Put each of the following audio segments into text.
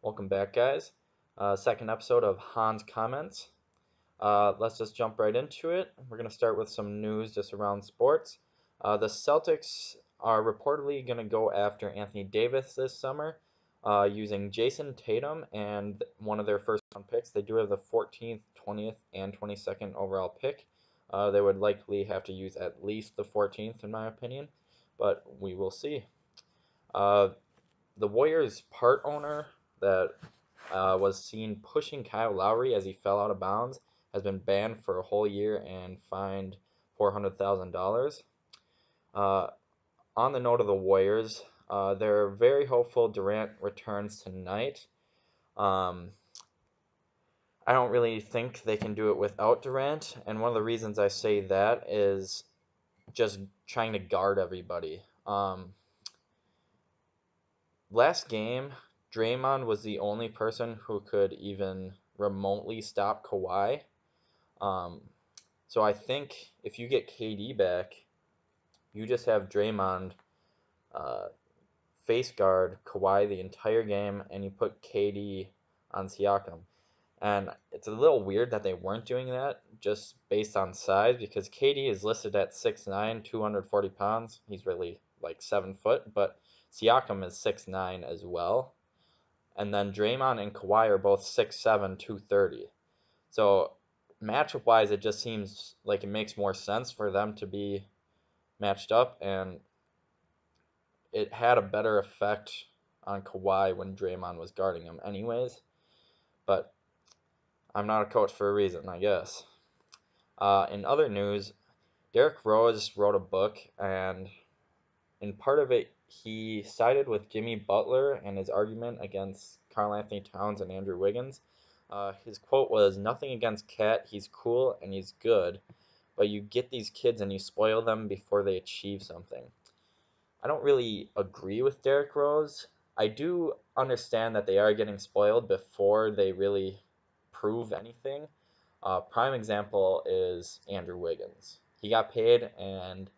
Welcome back, guys. Second episode of Han's Comments. Let's just jump right into it. We're going to start with some news just around sports. The Celtics are reportedly going to go after Anthony Davis this summer using Jason Tatum and one of their first round picks. They do have the 14th, 20th, and 22nd overall pick. They would likely have to use at least the 14th, in my opinion, but we will see. Uh, the Warriors' part owner that was seen pushing Kyle Lowry as he fell out of bounds has been banned for a whole year and fined $400,000. Uh, on the note of the Warriors, they're very hopeful Durant returns tonight. Um, I don't really think they can do it without Durant, and one of the reasons I say that is just trying to guard everybody. Last game, Draymond was the only person who could even remotely stop Kawhi. Um, so I think if you get KD back, you just have Draymond uh, face guard Kawhi the entire game, and you put KD on Siakam. And it's a little weird that they weren't doing that just based on size because KD is listed at 6'9", 240 pounds. He's really like 7 foot, but Siakam is 6'9" as well. And then Draymond and Kawhi are both 6'7", 230. So matchup wise, it just seems like it makes more sense for them to be matched up, and it had a better effect on Kawhi when Draymond was guarding him, anyways. But I'm not a coach for a reason, I guess. In other news, Derrick Rose wrote a book, and in part of it, he sided with Jimmy Butler and his argument against Karl Anthony Towns and Andrew Wiggins. His quote was, "Nothing against Cat, he's cool and he's good, but you get these kids and you spoil them before they achieve something." I don't really agree with Derrick Rose. I do understand that they are getting spoiled before they really prove anything. Prime example is Andrew Wiggins. He got paid and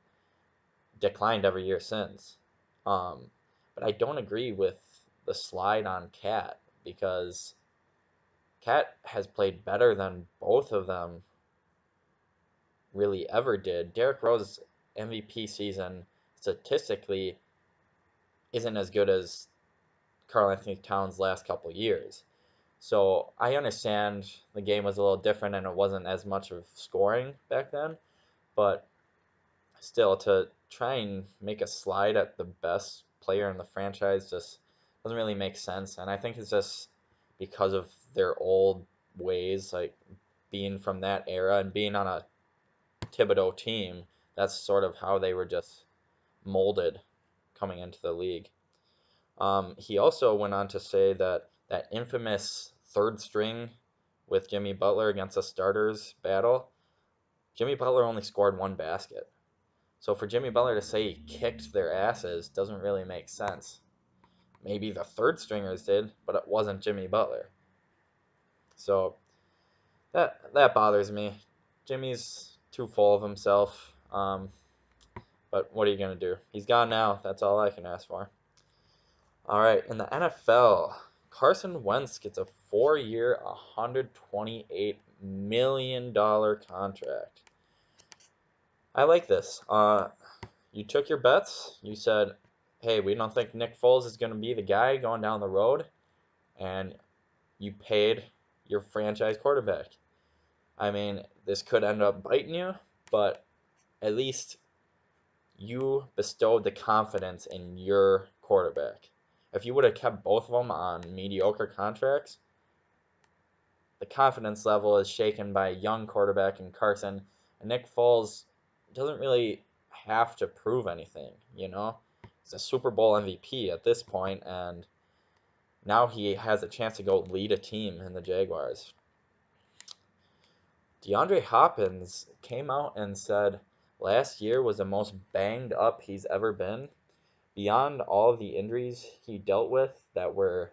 declined every year since. Um, but I don't agree with the slide on Cat because Cat has played better than both of them really ever did. Derrick Rose's MVP season statistically isn't as good as Karl Anthony Towns' last couple years. So I understand the game was a little different and it wasn't as much of scoring back then, but still to try and make a slide at the best player in the franchise just doesn't really make sense. And I think it's just because of their old ways, like being from that era and being on a Thibodeau team, that's sort of how they were just molded coming into the league. He also went on to say that that infamous third string with Jimmy Butler against the starters battle, Jimmy Butler only scored one basket. So for Jimmy Butler to say he kicked their asses doesn't really make sense. Maybe the third stringers did, but it wasn't Jimmy Butler. So that bothers me. Jimmy's too full of himself. But what are you gonna do? He's gone now. That's all I can ask for. All right, in the NFL, Carson Wentz gets a 4-year, $128 million contract. I like this. You took your bets. You said, hey, we don't think Nick Foles is going to be the guy going down the road, and you paid your franchise quarterback. I mean, this could end up biting you, but at least you bestowed the confidence in your quarterback. If you would have kept both of them on mediocre contracts, the confidence level is shaken by a young quarterback in Carson, and Nick Foles doesn't really have to prove anything, you know? He's a Super Bowl MVP at this point, and now he has a chance to go lead a team in the Jaguars. DeAndre Hopkins came out and said last year was the most banged up he's ever been. Beyond all of the injuries he dealt with that were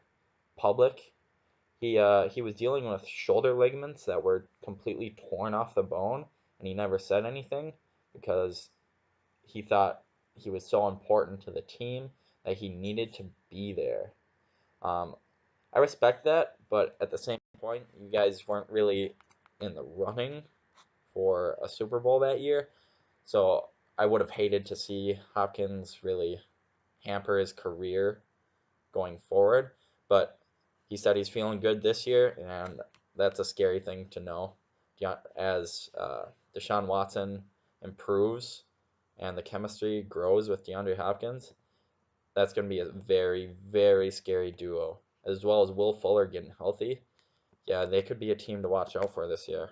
public, he was dealing with shoulder ligaments that were completely torn off the bone, and he never said anything because he thought he was so important to the team that he needed to be there. Um, I respect that, but at the same point, you guys weren't really in the running for a Super Bowl that year. So I would have hated to see Hopkins really hamper his career going forward. But he said he's feeling good this year, and that's a scary thing to know. As Deshaun Watson improves and the chemistry grows with DeAndre Hopkins, that's going to be a very, very scary duo. As well as Will Fuller getting healthy. Yeah, they could be a team to watch out for this year.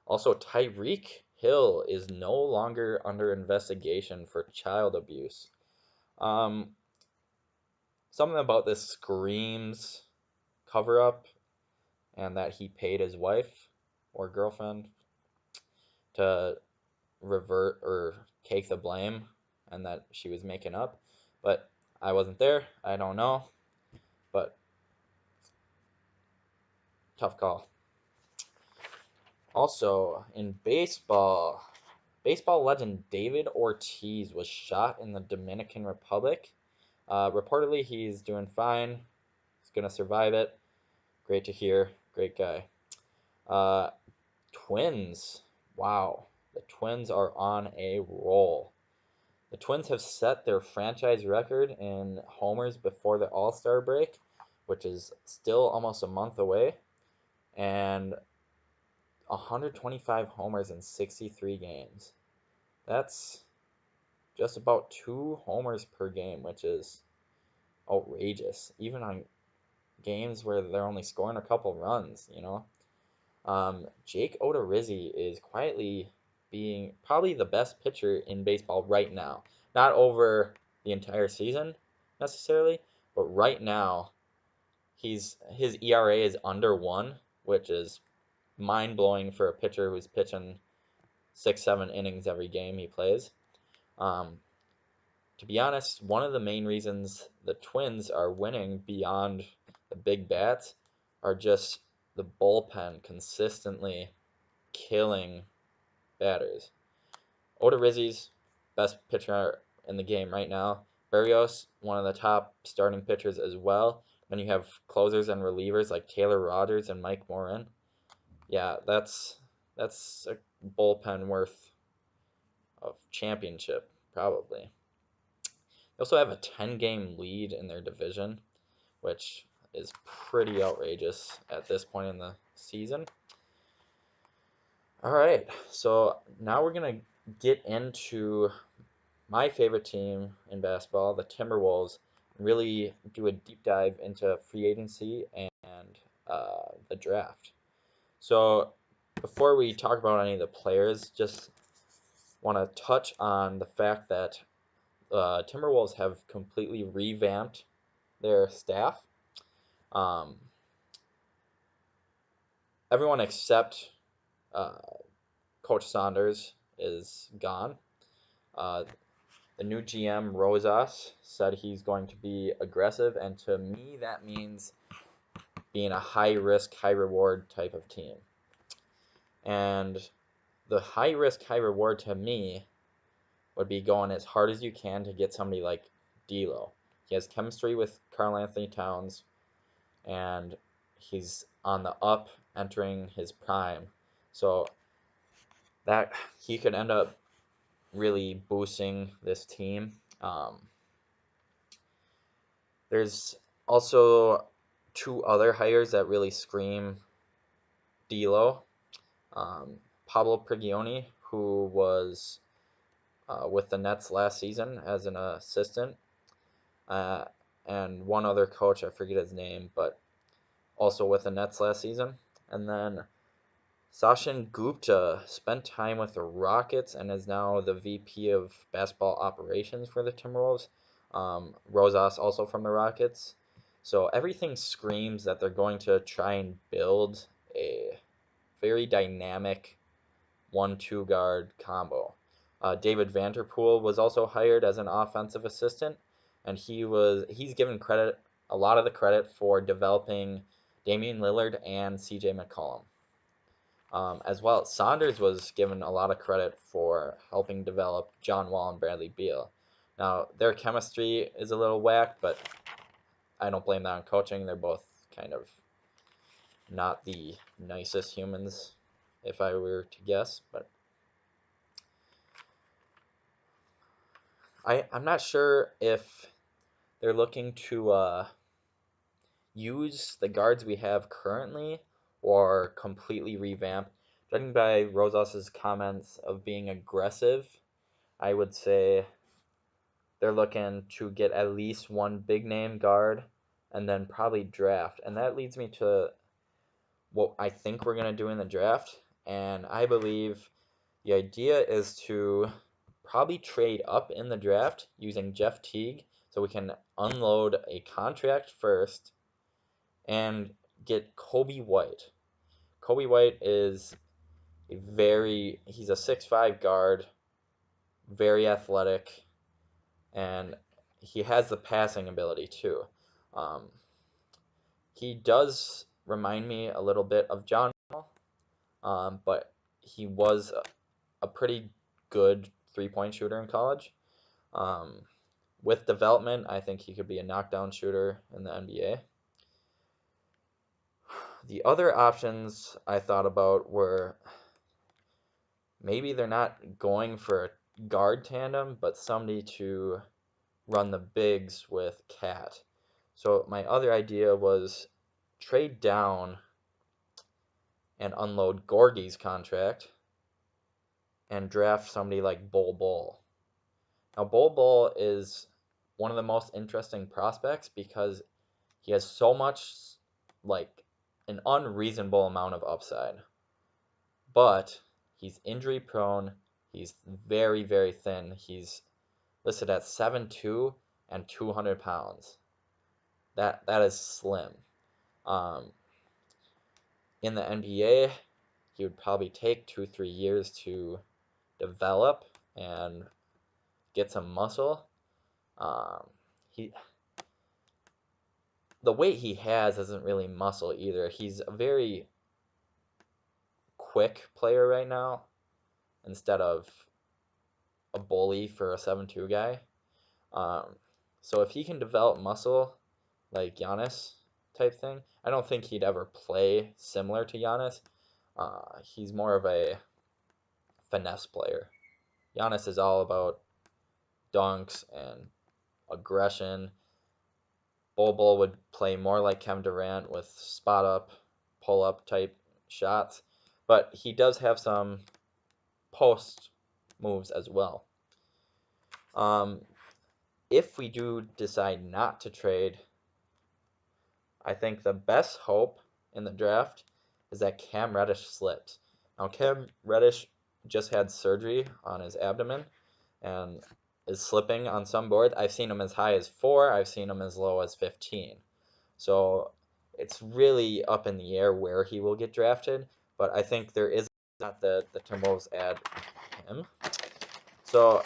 Also, Tyreek Hill is no longer under investigation for child abuse. Um, Something about this screams cover up and that he paid his wife or girlfriend to revert or take the blame and that she was making up. But I wasn't there. I don't know. But tough call. Also, in baseball legend David Ortiz was shot in the Dominican Republic. Reportedly, he's doing fine. He's going to survive it. Great to hear. Great guy. Uh, Twins. Wow. The Twins are on a roll. The Twins have set their franchise record in homers before the All-Star break, which is still almost a month away, and 125 homers in 63 games. That's just about 2 homers per game, which is outrageous, even on games where they're only scoring a couple runs. Jake Odorizzi is quietly being probably the best pitcher in baseball right now. Not over the entire season necessarily, but right now his ERA is under 1, which is mind blowing for a pitcher who's pitching 6-7 innings every game he plays. Um, to be honest, one of the main reasons the Twins are winning beyond the big bats are just the bullpen consistently killing batters. Odorizzi's best pitcher in the game right now. Berrios, one of the top starting pitchers as well. Then you have closers and relievers like Taylor Rogers and Mike Morin. Yeah, that's a bullpen worth of championship probably. They also have a 10-game lead in their division, which is pretty outrageous at this point in the season. All right, so now we're going to get into my favorite team in basketball, the Timberwolves, and really do a deep dive into free agency and the draft. So before we talk about any of the players, just want to touch on the fact that Timberwolves have completely revamped their staff. Um, Everyone except uh, Coach Saunders is gone. Uh, the new GM, Rosas, said he's going to be aggressive, and to me, that means being a high risk, high reward type of team. And the high risk, high reward to me would be going as hard as you can to get somebody like D'Lo. He has chemistry with Karl Anthony Towns, and he's on the up, entering his prime. So that he could end up really boosting this team. There's also 2 other hires that really scream D'Lo. Pablo Prigioni, who was with the Nets last season as an assistant, uh, and one other coach, I forget his name, but also with the Nets last season. And then Sachin Gupta spent time with the Rockets and is now the VP of basketball operations for the Timberwolves. Rosas also from the Rockets. So everything screams that they're going to try and build a very dynamic 1-2 guard combo. David Vanderpool was also hired as an offensive assistant, and he's given a lot of the credit for developing Damian Lillard and CJ McCollum. As well, Saunders was given a lot of credit for helping develop John Wall and Bradley Beal. Now, their chemistry is a little whack, but I don't blame that on coaching. They're both kind of not the nicest humans, if I were to guess. But I'm not sure if they're looking to use the guards we have currently or completely revamp. Judging by Rosas's comments of being aggressive, I would say they're looking to get at least one big name guard and then probably draft. And that leads me to what I think we're going to do in the draft. And I believe the idea is to probably trade up in the draft using Jeff Teague so we can unload a contract first and get Kobe White. Kobe White is he's a 6'5 guard, very athletic, and he has the passing ability too. Um, he does remind me a little bit of John Wall, but he was a pretty good 3-point shooter in college. Um, with development, I think he could be a knockdown shooter in the NBA. The other options I thought about were maybe they're not going for a guard tandem, but somebody to run the bigs with Cat. So my other idea was trade down and unload Gorgie's contract and draft somebody like Bol Bol. Now Bol Bol is one of the most interesting prospects because he has so much, like, an unreasonable amount of upside. But he's injury prone. He's very, very thin. He's listed at 7'2" and 200 pounds. That is slim. Um, in the NBA, he would probably take 2-3 years to develop and get some muscle. He the weight he has isn't really muscle either. He's a very quick player right now instead of a bully for a 7'2" guy. Um, so if he can develop muscle like Giannis type thing, I don't think he'd ever play similar to Giannis. He's more of a finesse player. Giannis is all about dunks and aggression. Bol Bol would play more like Kevin Durant with spot up, pull up type shots, but he does have some post moves as well. If we do decide not to trade, I think the best hope in the draft is that Cam Reddish slips. Now, Cam Reddish just had surgery on his abdomen and is slipping on some boards. I've seen him as high as 4, I've seen him as low as 15. So it's really up in the air where he will get drafted, but I think there is not the Timberwolves add him. So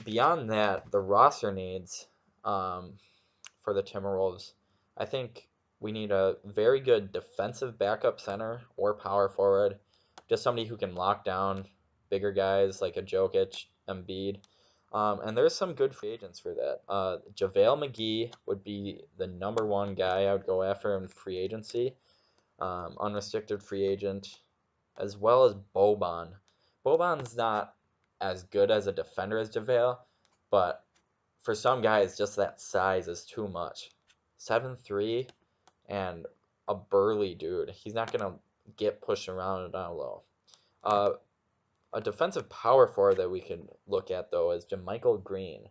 beyond that, the roster needs for the Timberwolves, I think we need a very good defensive backup center or power forward, just somebody who can lock down bigger guys like a Jokic, Embiid. And there's some good free agents for that. JaVale McGee would be the number one guy I would go after in free agency, unrestricted free agent, as well as Boban. Boban's not as good as a defender as JaVale, but for some guys, just that size is too much. 7'3" and a burly dude. He's not going to get pushed around and down low. A defensive power forward that we can look at, though, is JaMychal Green.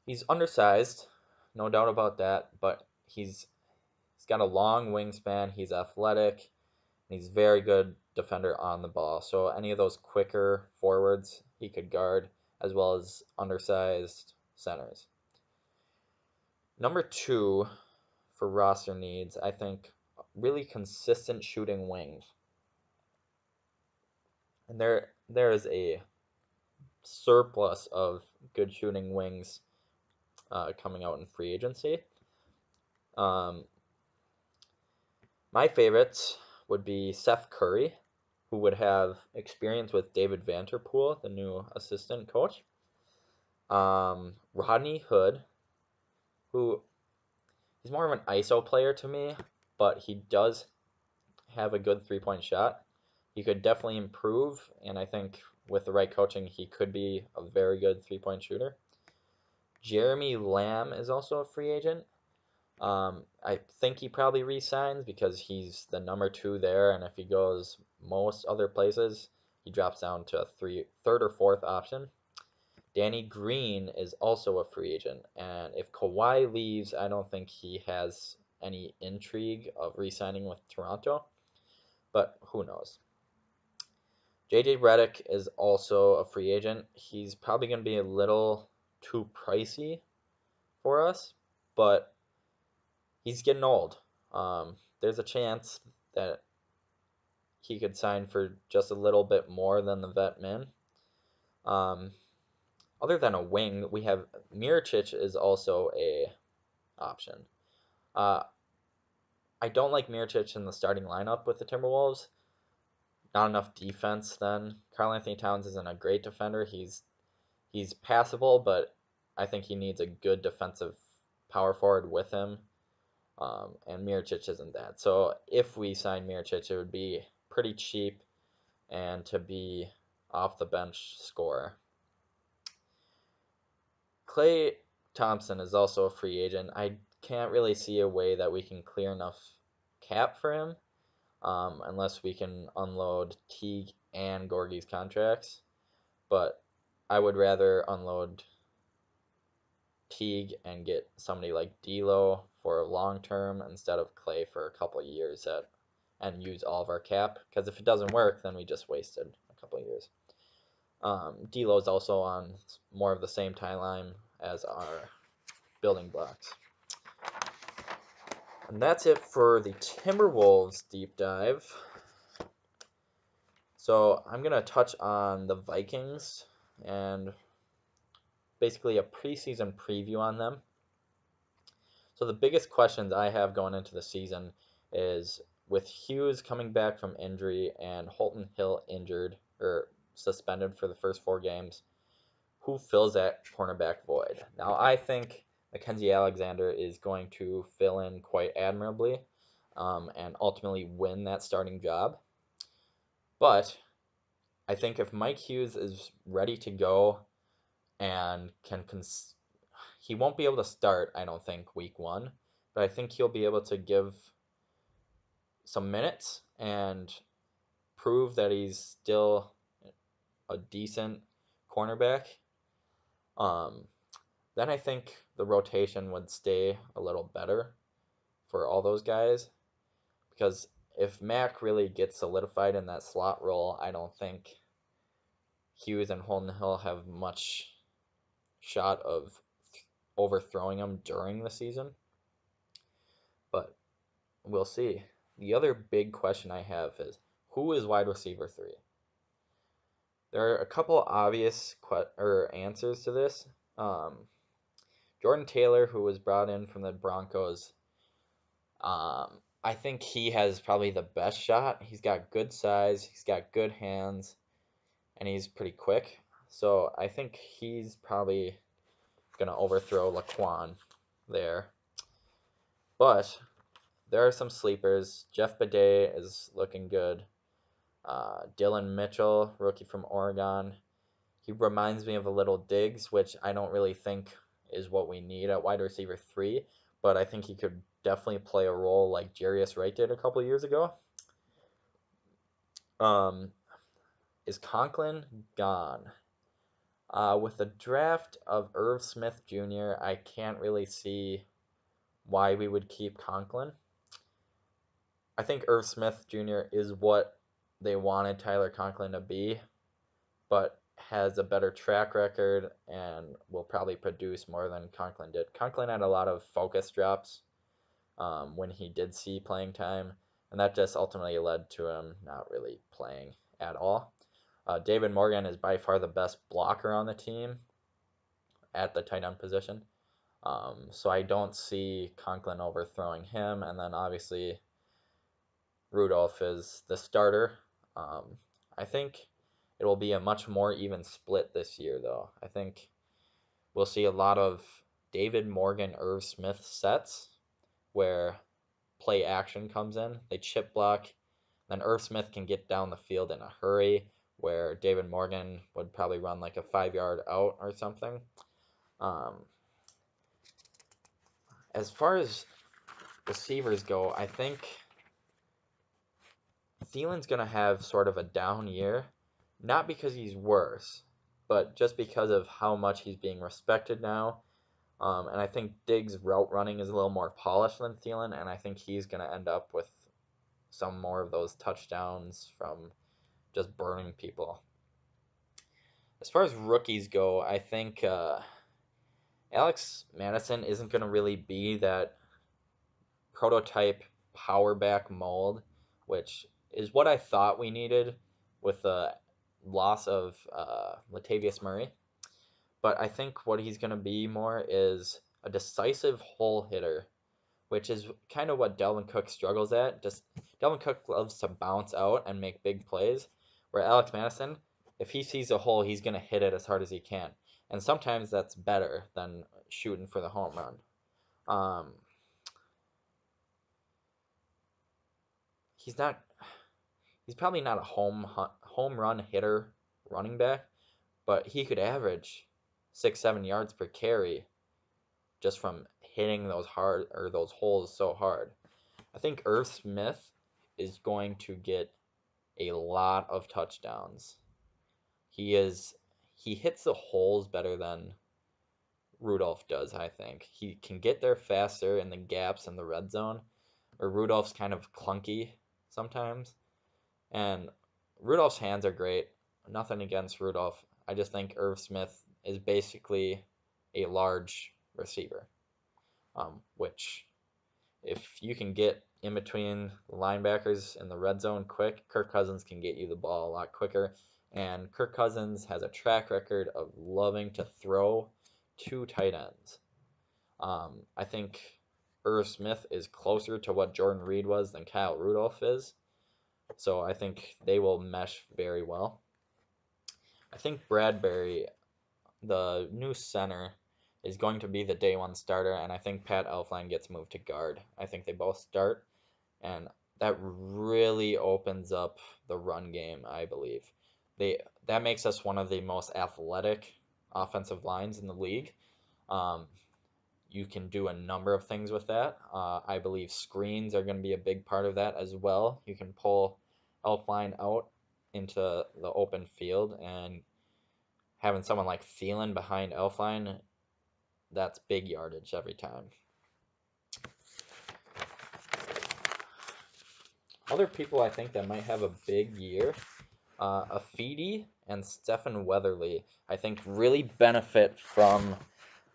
He's undersized, no doubt about that, but he's got a long wingspan. He's athletic. And he's very good defender on the ball. So any of those quicker forwards he could guard, as well as undersized centers. Number 2 for roster needs, I think, really consistent shooting wings. And there is a surplus of good shooting wings coming out in free agency. My favorites would be Seth Curry, who would have experience with David Vanterpool, the new assistant coach. Rodney Hood, who he's more of an ISO player to me, but he does have a good 3 point shot. He could definitely improve, and I think with the right coaching, he could be a very good 3 point shooter. Jeremy Lamb is also a free agent. I think he probably resigns because he's the number two there, and if he goes most other places, he drops down to a third or fourth option. Danny Green is also a free agent, and if Kawhi leaves, I don't think he has any intrigue of re-signing with Toronto, but who knows. JJ Redick is also a free agent. He's probably going to be a little too pricey for us, but he's getting old. There's a chance that he could sign for just a little bit more than the vet min. Um, Other than a wing, we have Miricic is also a option. Uh, I don't like Miricic in the starting lineup with the Timberwolves. Not enough defense. Then Karl Anthony Towns isn't a great defender. He's passable, but I think he needs a good defensive power forward with him. And Miricic isn't that. So if we sign Miricic, it would be pretty cheap and to be off the bench scorer. Klay Thompson is also a free agent. I can't really see a way that we can clear enough cap for him unless we can unload Teague and Gorgie's contracts. But I would rather unload Teague and get somebody like D'Lo for long term instead of Klay for a couple of years and use all of our cap. Because if it doesn't work, then we just wasted a couple of years. D'Lo is also on more of the same timeline as our building blocks. And that's it for the Timberwolves deep dive. So I'm going to touch on the Vikings and basically a preseason preview on them. So the biggest questions I have going into the season is with Hughes coming back from injury and Holton Hill injured or suspended for the first 4 games, who fills that cornerback void? Now I think Mackenzie Alexander is going to fill in quite admirably and ultimately win that starting job. But I think if Mike Hughes is ready to go and he won't be able to start, I don't think, week 1, but I think he'll be able to give some minutes and prove that he's still a decent cornerback. Then I think the rotation would stay a little better for all those guys because if Mac really gets solidified in that slot role, I don't think Hughes and Holton Hill have much shot of overthrowing him during the season. But we'll see. The other big question I have is who is wide receiver 3? There are a couple obvious answers to this. Jordan Taylor, who was brought in from the Broncos, I think he has probably the best shot. He's got good size, he's got good hands, and he's pretty quick. So I think he's probably going to overthrow Laquan there. But there are some sleepers. Jeff Bidet is looking good. Dylan Mitchell, rookie from Oregon. He reminds me of a little Diggs, which I don't really think is what we need at wide receiver 3, but I think he could definitely play a role like Jarius Wright did a couple years ago. Is Conklin gone? With the draft of Irv Smith Jr., I can't really see why we would keep Conklin. I think Irv Smith Jr. is what they wanted Tyler Conklin to be, but has a better track record and will probably produce more than Conklin did. Conklin had a lot of focus drops when he did see playing time, and that just ultimately led to him not really playing at all. David Morgan is by far the best blocker on the team at the tight end position. So I don't see Conklin overthrowing him, and then obviously Rudolph is the starter. I think it will be a much more even split this year, though. I think we'll see a lot of David Morgan, Irv Smith sets where play action comes in. They chip block, then Irv Smith can get down the field in a hurry, where David Morgan would probably run like a 5 yard out or something. Um, as far as receivers go, I think Thielen's going to have sort of a down year, not because he's worse, but just because of how much he's being respected now. And I think Diggs' route running is a little more polished than Thielen, and I think he's going to end up with some more of those touchdowns from just burning people. As far as rookies go, I think Alex Madison isn't going to really be that prototype power back mold, which is what I thought we needed with the loss of Latavius Murray. But I think what he's going to be more is a decisive hole hitter, which is kind of what Dalvin Cook struggles at. Just Dalvin Cook loves to bounce out and make big plays, where Alex Madison, if he sees a hole, he's going to hit it as hard as he can. And sometimes that's better than shooting for the home run. He's not. He's probably not a home run hitter running back, but he could average 6-7 yards per carry just from hitting those holes so hard. I think Irv Smith is going to get a lot of touchdowns. He hits the holes better than Rudolph does, I think. He can get there faster in the gaps in the red zone, where Rudolph's kind of clunky sometimes. And Rudolph's hands are great. Nothing against Rudolph. I just think Irv Smith is basically a large receiver, which if you can get in between the linebackers in the red zone quick, Kirk Cousins can get you the ball a lot quicker. And Kirk Cousins has a track record of loving to throw to tight ends. I think Irv Smith is closer to what Jordan Reed was than Kyle Rudolph is. So I think they will mesh very well. I think Bradbury, the new center, is going to be the day one starter, and I think Pat Elflein gets moved to guard. I think they both start, and that really opens up the run game, I believe. That makes us one of the most athletic offensive lines in the league. You can do a number of things with that. I believe screens are going to be a big part of that as well. You can pull Elflein out into the open field, and having someone like Thielen behind Elflein, that's big yardage every time. Other people I think that might have a big year, Afidi and Stephen Weatherly, I think really benefit from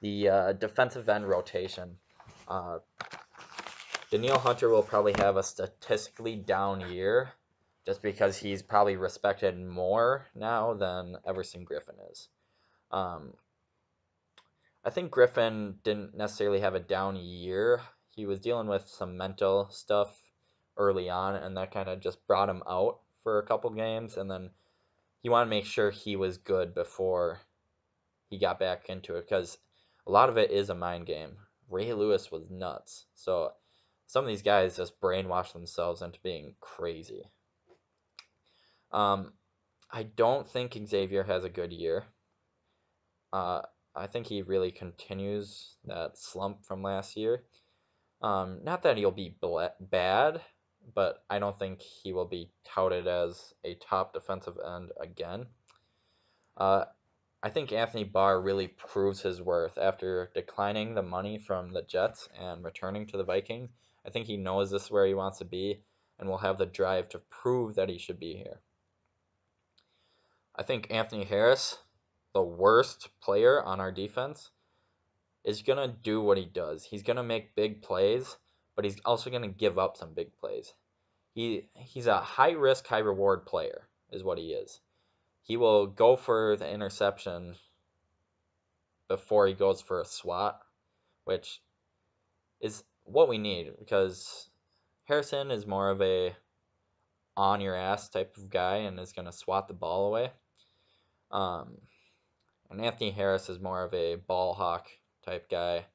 the defensive end rotation. Danielle Hunter will probably have a statistically down year just because he's probably respected more now than Everson Griffin is. I think Griffin didn't necessarily have a down year. He was dealing with some mental stuff early on, and that kind of just brought him out for a couple games, and then he wanted to make sure he was good before he got back into it, because a lot of it is a mind game. Ray Lewis was nuts, so some of these guys just brainwash themselves into being crazy. I don't think Xavier has a good year. I think he really continues that slump from last year. Not that he'll be bad, but I don't think he will be touted as a top defensive end again. I think Anthony Barr really proves his worth after declining the money from the Jets and returning to the Vikings. I think he knows this is where he wants to be and will have the drive to prove that he should be here. I think Anthony Harris, the worst player on our defense, is going to do what he does. He's going to make big plays, but he's also going to give up some big plays. He's a high risk, high reward player is what he is. He will go for the interception before he goes for a swat, which is what we need because Harrison is more of a on your ass type of guy and is going to swat the ball away. And Anthony Harris is more of a ball hawk type guy.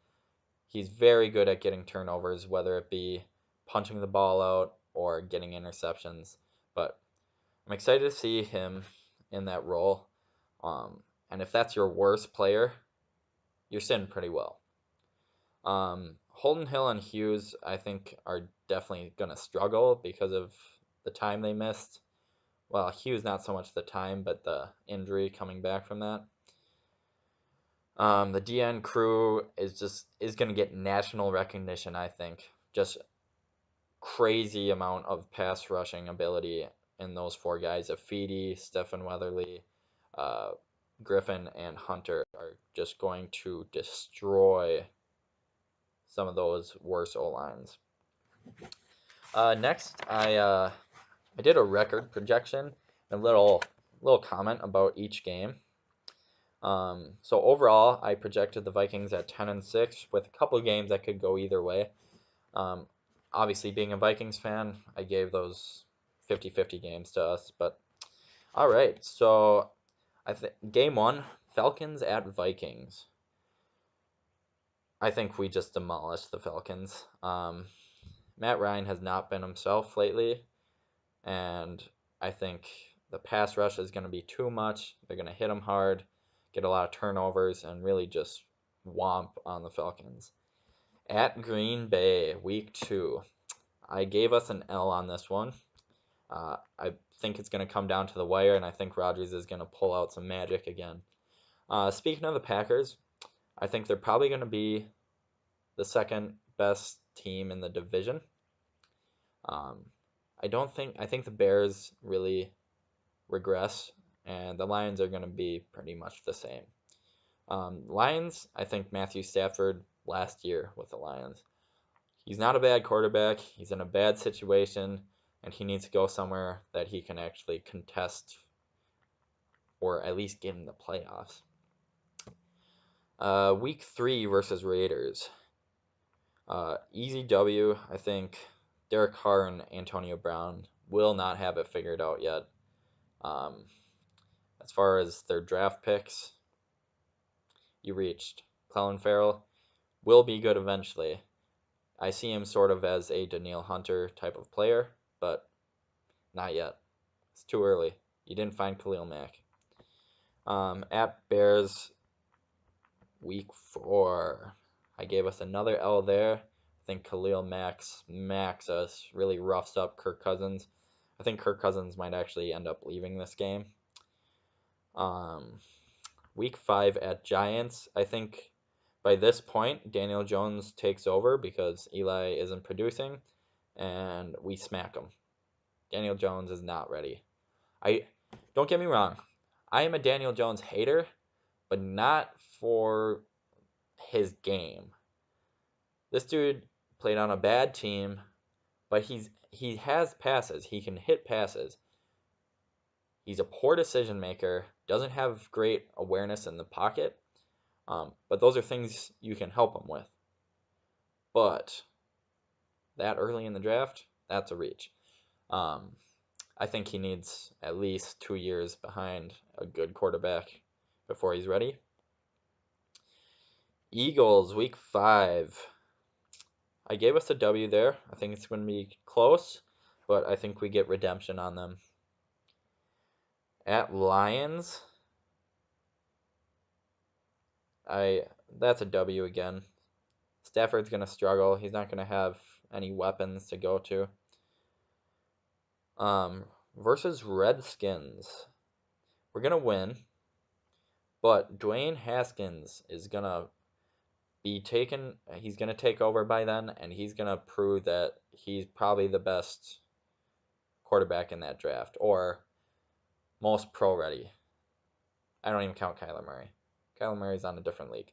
He's very good at getting turnovers, whether it be punching the ball out or getting interceptions. But I'm excited to see him in that role. And if that's your worst player, you're sitting pretty well. Holden Hill and Hughes, I think, are definitely going to struggle because of the time they missed. Well, Hughes not so much the time, but the injury coming back from that. The DN crew is going to get national recognition, I think. Just crazy amount of pass rushing ability in those four guys. Afidi, Stephen Weatherly, uh, Griffin, and Hunter are just going to destroy some of those worst O-lines. Next, I did a record projection, a little comment about each game. So overall, I projected the Vikings at 10-6 with a couple of games that could go either way. Obviously, being a Vikings fan, I gave those 50-50 games to us. But all right, so I think game one, Falcons at Vikings. I think we just demolished the Falcons. Matt Ryan has not been himself lately, and I think the pass rush is going to be too much. They're going to hit him hard, get a lot of turnovers, and really just womp on the Falcons. At Green Bay, week 2. I gave us an L on this one. I think it's going to come down to the wire, and I think Rodgers is going to pull out some magic again. Speaking of the Packers, I think they're probably going to be the second best team in the division. I think the Bears really regress, and the Lions are going to be pretty much the same. Lions, I think Matthew Stafford last year with the Lions. He's not a bad quarterback. He's in a bad situation, and he needs to go somewhere that he can actually contest or at least get in the playoffs. Week 3 versus Raiders. Easy W. I think Derek Carr and Antonio Brown will not have it figured out yet. As far as their draft picks, you reached. Clelin Ferrell will be good eventually. I see him sort of as a Danielle Hunter type of player, but not yet. It's too early. You didn't find Khalil Mack. At Bears, week 4. I gave us another L there. I think Khalil Max us, really roughs up Kirk Cousins. I think Kirk Cousins might actually end up leaving this game. Week 5 at Giants. I think by this point, Daniel Jones takes over because Eli isn't producing, and we smack him. Daniel Jones is not ready. Don't get me wrong. I am a Daniel Jones hater, but not for his game. This dude played on a bad team, but he has passes. He can hit passes. He's a poor decision maker, doesn't have great awareness in the pocket, but those are things you can help him with. But that early in the draft, that's a reach. I think he needs at least 2 years behind a good quarterback before he's ready. Eagles, week 5. I gave us a W there. I think it's going to be close, but I think we get redemption on them. At Lions, that's a W again. Stafford's going to struggle. He's not going to have any weapons to go to. Versus Redskins. We're going to win, but Dwayne Haskins is going to he's going to take over by then, and he's going to prove that he's probably the best quarterback in that draft, or most pro-ready. I don't even count Kyler Murray. Kyler Murray's on a different league.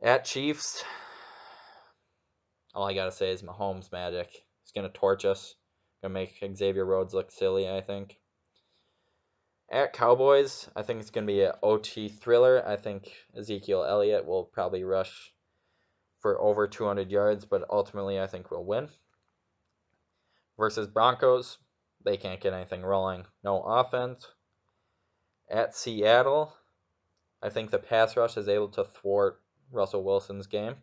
At Chiefs, all I got to say is Mahomes magic. He's going to torch us. Going to make Xavier Rhodes look silly, I think. At Cowboys, I think it's going to be an OT thriller. I think Ezekiel Elliott will probably rush for over 200 yards, but ultimately I think we'll win. Versus Broncos, they can't get anything rolling. No offense. At Seattle, I think the pass rush is able to thwart Russell Wilson's game.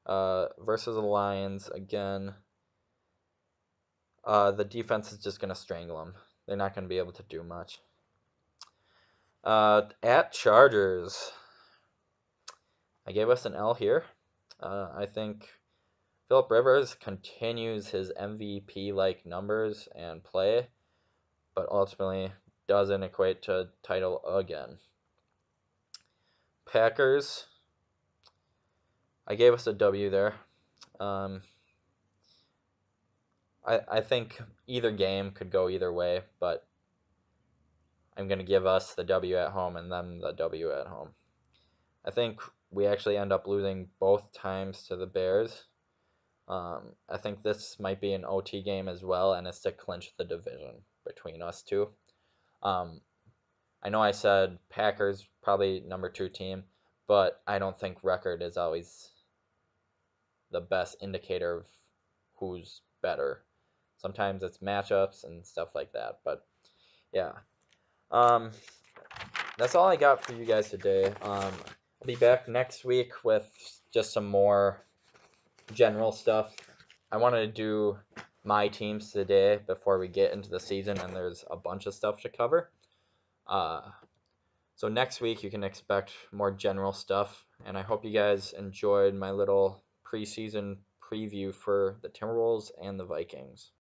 Versus the Lions, again, the defense is just going to strangle them. They're not going to be able to do much. At Chargers, I gave us an L here. I think Philip Rivers continues his MVP-like numbers and play, but ultimately doesn't equate to title again. Packers, I gave us a W there. I think either game could go either way, but I'm going to give us the W at home and them the W at home. I think we actually end up losing both times to the Bears. I think this might be an OT game as well, and it's to clinch the division between us two. I know I said Packers probably number 2 team, but I don't think record is always the best indicator of who's better. Sometimes it's matchups and stuff like that, but yeah. That's all I got for you guys today. I'll be back next week with just some more general stuff. I wanted to do my teams today before we get into the season, and there's a bunch of stuff to cover. So next week you can expect more general stuff, and I hope you guys enjoyed my little preseason preview for the Timberwolves and the Vikings.